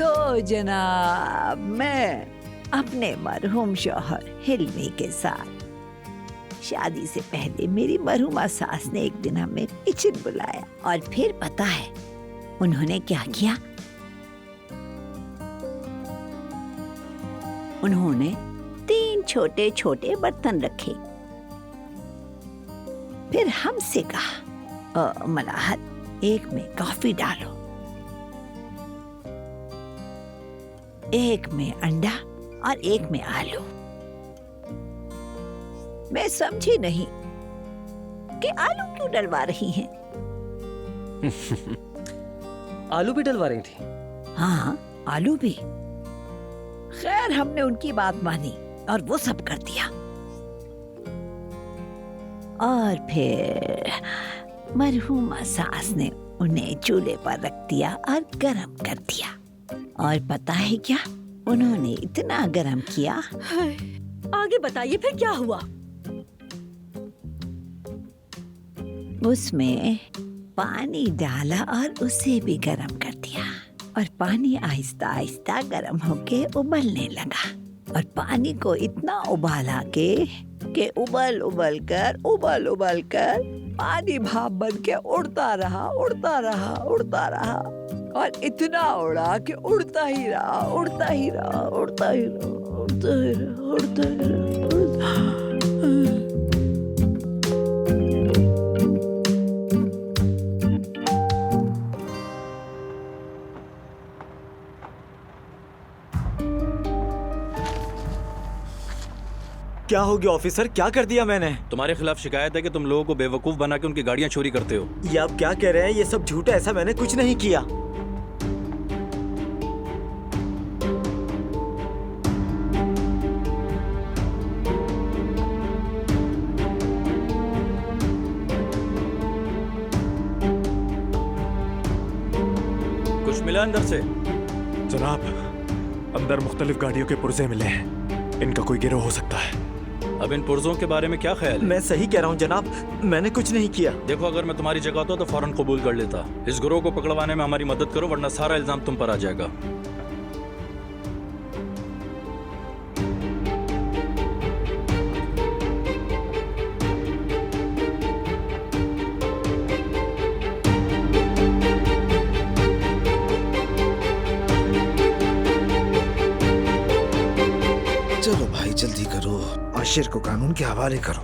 तो जनाब, मैं अपने मरहूम शौहर हिल्मी के साथ शादी से पहले मेरी मरहूमा सास ने एक दिन हमें किचन बुलाया और फिर पता है उन्होंने क्या किया? उन्होंने 3 छोटे छोटे बर्तन रखे। फिर हमसे कहा, मलाहत, एक में कॉफी डालो, एक में अंडा और एक में आलू। मैं समझी नहीं कि आलू क्यों डलवा रही हैं। आलू भी डलवा रही थी? हाँ, आलू भी। खैर, हमने उनकी बात मानी और वो सब कर दिया। और फिर मरहूमा सास ने उन्हें चूल्हे पर रख दिया और गरम कर दिया। और पता है क्या? उन्होंने इतना गरम किया। आगे बताइए, फिर क्या हुआ? उसमें पानी डाला और उसे भी गरम कर दिया। और पानी आहिस्ता आहिस्ता गरम होके उबलने लगा। और पानी को इतना उबाला कि उबल उबल कर पानी भाप बन के उड़ता रहा और इतना उड़ा कि उड़ता ही रहा। क्या हो गया ऑफिसर? क्या कर दिया मैंने? तुम्हारे खिलाफ शिकायत है कि तुम लोगों को बेवकूफ बना के उनकी गाड़ियां चोरी करते हो। ये आप क्या कह रहे हैं? ये सब झूठ है, ऐसा मैंने कुछ नहीं किया। कुछ मिला अंदर से? जनाब, अंदर मुख्तलिफ गाड़ियों के पुर्जे मिले हैं। इनका कोई गिरोह हो सकता है। अब इन पुर्जों के बारे में क्या ख्याल है? मैं सही कह रहा हूँ जनाब, मैंने कुछ नहीं किया। देखो, अगर मैं तुम्हारी जगह होता तो फौरन कबूल कर लेता। इस गिरोह को पकड़वाने में हमारी मदद करो, वरना सारा इल्जाम तुम पर आ जाएगा। चलो भाई, जल्दी करो, आशिर को कानून के हवाले करो।